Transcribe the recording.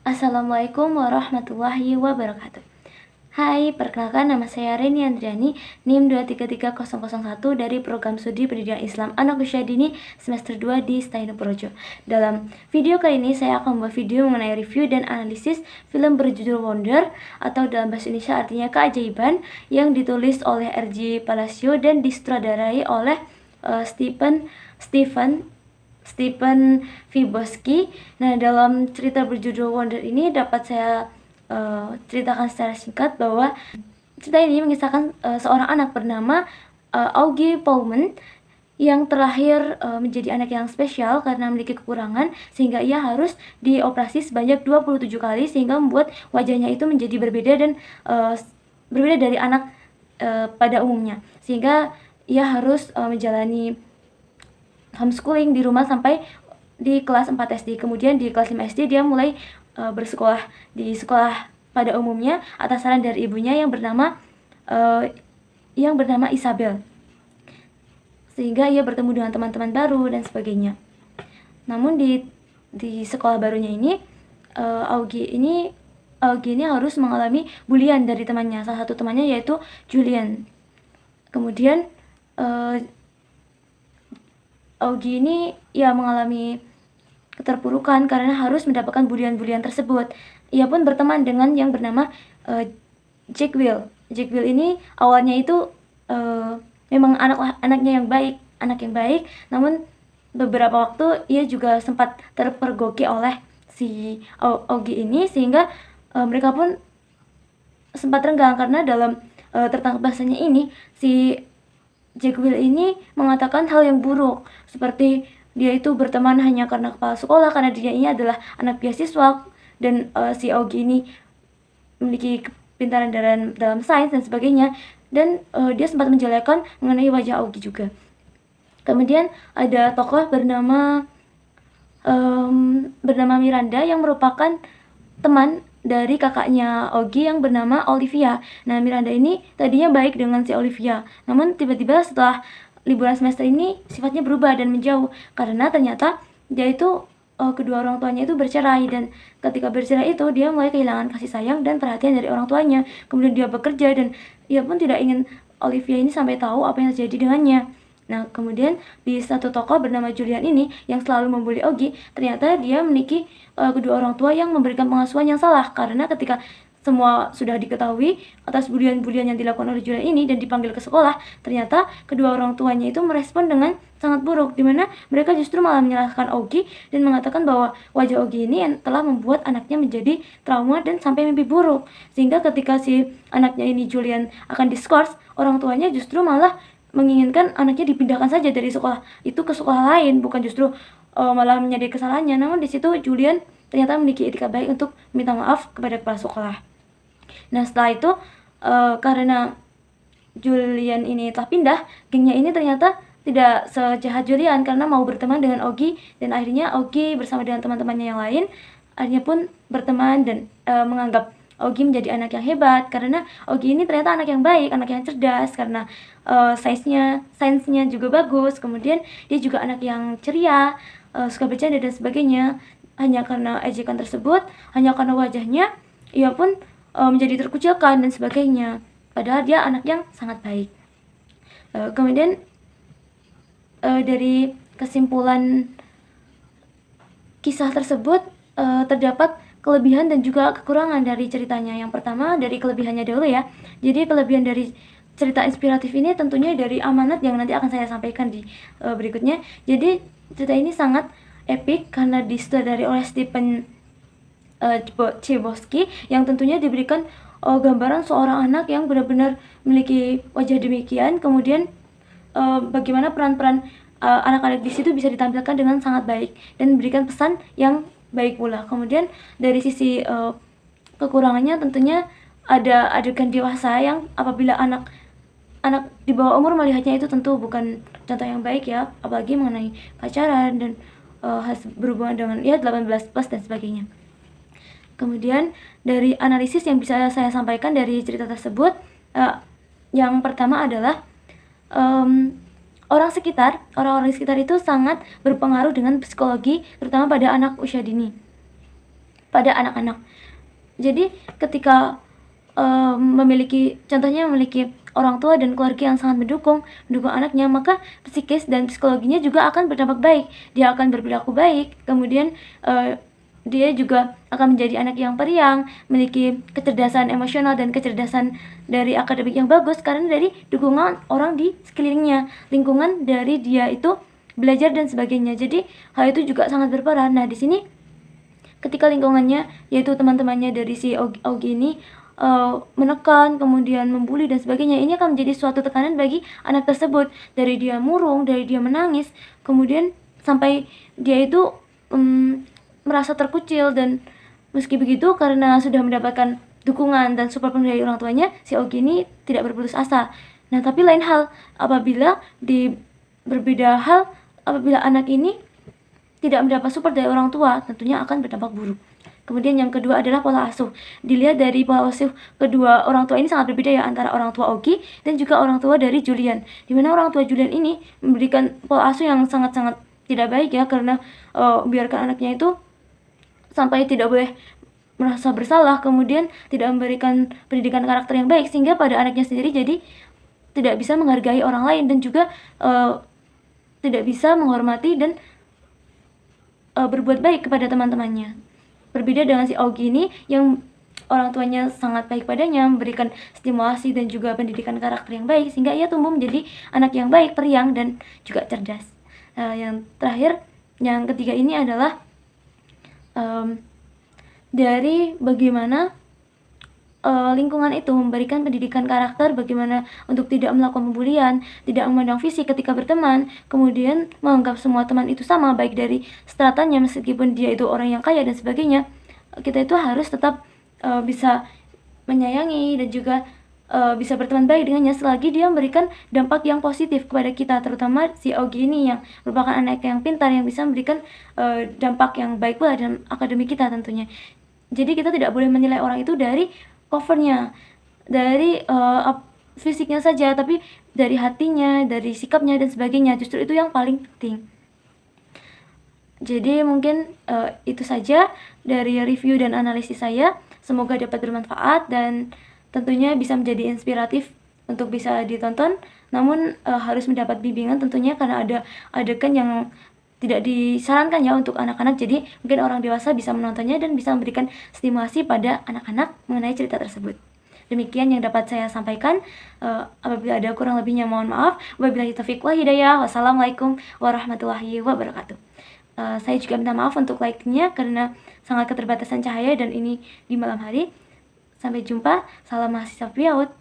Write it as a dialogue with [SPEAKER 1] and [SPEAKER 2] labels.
[SPEAKER 1] Assalamualaikum warahmatullahi wabarakatuh. Hai, perkenalkan nama saya Reni Andriani, NIM 233001 dari Program Studi Pendidikan Islam Anak Usia Dini semester 2 di Staino Projo. Dalam video kali ini saya akan membuat video mengenai review dan analisis film berjudul Wonder atau dalam bahasa Indonesia artinya keajaiban yang ditulis oleh R.J. Palacio dan disutradarai oleh Stephen Chbosky. Nah, dalam cerita berjudul Wonder ini dapat saya ceritakan secara singkat bahwa cerita ini mengisahkan seorang anak bernama Augie Pullman yang terlahir menjadi anak yang spesial karena memiliki kekurangan sehingga ia harus dioperasi sebanyak 27 kali sehingga membuat wajahnya itu menjadi berbeda dan berbeda dari anak pada umumnya, sehingga ia harus menjalani homeschooling di rumah sampai di kelas 4 SD. Kemudian di kelas 5 SD dia mulai bersekolah di sekolah pada umumnya atas saran dari ibunya yang bernama Isabel. Sehingga ia bertemu dengan teman-teman baru dan sebagainya. Namun di sekolah barunya ini Augie ini harus mengalami bulian dari temannya. Salah satu temannya yaitu Julian. Kemudian Augie ini mengalami keterpurukan karena harus mendapatkan bulian-bulian tersebut. Ia pun berteman dengan yang bernama Jack Will. Jack Will ini awalnya itu memang anaknya yang baik, namun beberapa waktu ia juga sempat terpergoki oleh si Augie ini sehingga mereka pun sempat renggang karena dalam tertangkap bahasanya ini si Jack Will ini mengatakan hal yang buruk, seperti dia itu berteman hanya karena kepala sekolah, karena dia ini adalah anak beasiswa, dan si Augie ini memiliki kepintaran dalam sains dan sebagainya, dan dia sempat menjelekan mengenai wajah Augie juga. Kemudian ada tokoh bernama Miranda yang merupakan teman dari kakaknya Augie yang bernama Olivia. Nah, Miranda ini tadinya baik dengan si Olivia, namun tiba-tiba setelah liburan semester ini sifatnya berubah dan menjauh karena ternyata dia itu kedua orang tuanya itu bercerai, dan ketika bercerai itu dia mulai kehilangan kasih sayang dan perhatian dari orang tuanya. Kemudian dia bekerja dan ia pun tidak ingin Olivia ini sampai tahu apa yang terjadi dengannya. Nah, kemudian di satu tokoh bernama Julian ini yang selalu membuli Augie, ternyata dia memiliki kedua orang tua yang memberikan pengasuhan yang salah, karena ketika semua sudah diketahui atas bulian-bulian yang dilakukan oleh Julian ini dan dipanggil ke sekolah, ternyata kedua orang tuanya itu merespon dengan sangat buruk, dimana mereka justru malah menyalahkan Augie dan mengatakan bahwa wajah Augie ini yang telah membuat anaknya menjadi trauma dan sampai mimpi buruk, sehingga ketika si anaknya ini Julian akan diskors, orang tuanya justru malah menginginkan anaknya dipindahkan saja dari sekolah itu ke sekolah lain, bukan justru malah menyadari kesalahannya. Namun di situ Julian ternyata memiliki etika baik untuk minta maaf kepada kepala sekolah. Nah, setelah itu karena Julian ini telah pindah, gengnya ini ternyata tidak sejahat Julian karena mau berteman dengan Augie, dan akhirnya Augie bersama dengan teman-temannya yang lain akhirnya pun berteman dan menganggap Augie menjadi anak yang hebat karena Augie ini ternyata anak yang baik, anak yang cerdas karena sainsnya juga bagus. Kemudian dia juga anak yang ceria, suka bercanda dan sebagainya. Hanya karena ejekan tersebut, hanya karena wajahnya, ia pun menjadi terkucilkan dan sebagainya. Padahal dia anak yang sangat baik. Kemudian dari kesimpulan kisah tersebut terdapat kelebihan dan juga kekurangan dari ceritanya. Yang pertama dari kelebihannya dulu ya. Jadi kelebihan dari cerita inspiratif ini tentunya dari amanat yang nanti akan saya sampaikan di berikutnya. Jadi cerita ini sangat epik karena disutradari oleh Stephen Chbosky yang tentunya diberikan gambaran seorang anak yang benar-benar memiliki wajah demikian. Kemudian bagaimana peran-peran anak-anak di situ bisa ditampilkan dengan sangat baik dan memberikan pesan yang baik pula. Kemudian dari sisi kekurangannya tentunya ada adegan dewasa yang apabila anak di bawah umur melihatnya itu tentu bukan contoh yang baik ya, apalagi mengenai pacaran dan berhubungan dengan 18 plus dan sebagainya. Kemudian dari analisis yang bisa saya sampaikan dari cerita tersebut, yang pertama adalah orang-orang di sekitar itu sangat berpengaruh dengan psikologi, terutama pada anak usia dini. pada anak-anak. Jadi ketika contohnya memiliki orang tua dan keluarga yang sangat mendukung anaknya, maka psikis dan psikologinya juga akan berdampak baik. Dia akan berperilaku baik, kemudian dia juga akan menjadi anak yang periang, memiliki kecerdasan emosional dan kecerdasan dari akademik yang bagus karena dari dukungan orang di sekelilingnya, lingkungan dari dia itu belajar dan sebagainya. Jadi hal itu juga sangat berperan. Nah, di sini ketika lingkungannya, yaitu teman-temannya dari si Augie ini menekan, kemudian membuli dan sebagainya, ini akan menjadi suatu tekanan bagi anak tersebut. Dari dia murung, dari dia menangis, kemudian sampai dia itu merasa terkucil. Dan meski begitu, karena sudah mendapatkan dukungan dan support dari orang tuanya, si Augie ini tidak berputus asa. Nah, tapi lain hal apabila apabila anak ini tidak mendapat support dari orang tua, tentunya akan berdampak buruk. Kemudian yang kedua adalah pola asuh. Dilihat dari pola asuh kedua orang tua ini sangat berbeda ya, antara orang tua Augie dan juga orang tua dari Julian. Dimana orang tua Julian ini memberikan pola asuh yang sangat-sangat tidak baik ya, karena biarkan anaknya itu sampai tidak boleh merasa bersalah, kemudian tidak memberikan pendidikan karakter yang baik, sehingga pada anaknya sendiri jadi tidak bisa menghargai orang lain dan juga tidak bisa menghormati dan berbuat baik kepada teman-temannya. Berbeda dengan si Augie ini yang orang tuanya sangat baik padanya, memberikan stimulasi dan juga pendidikan karakter yang baik, sehingga ia tumbuh menjadi anak yang baik, periang, dan juga cerdas. Yang terakhir, yang ketiga ini adalah dari bagaimana lingkungan itu memberikan pendidikan karakter, bagaimana untuk tidak melakukan pembulian, tidak memandang fisik ketika berteman, kemudian menganggap semua teman itu sama, baik dari stratanya, meskipun dia itu orang yang kaya dan sebagainya. Kita itu harus tetap bisa menyayangi dan juga bisa berteman baik dengannya selagi dia memberikan dampak yang positif kepada kita, terutama si Augie ini yang merupakan anak yang pintar, yang bisa memberikan dampak yang baik pula dalam akademik kita tentunya. Jadi kita tidak boleh menilai orang itu dari covernya, dari fisiknya saja, tapi dari hatinya, dari sikapnya dan sebagainya. Justru itu yang paling penting. Jadi mungkin itu saja dari review dan analisis saya. Semoga dapat bermanfaat dan tentunya bisa menjadi inspiratif untuk bisa ditonton. Namun harus mendapat bimbingan tentunya, karena ada adegan yang tidak disarankan ya untuk anak-anak. Jadi mungkin orang dewasa bisa menontonnya dan bisa memberikan stimulasi pada anak-anak mengenai cerita tersebut. Demikian yang dapat saya sampaikan. Apabila ada kurang lebihnya mohon maaf. Wabillahi taufiq wal hidayah. Wassalamualaikum warahmatullahi wabarakatuh. Saya juga minta maaf untuk lightingnya karena sangat keterbatasan cahaya dan ini di malam hari. Sampai jumpa. Salam mahasiswa Priaut.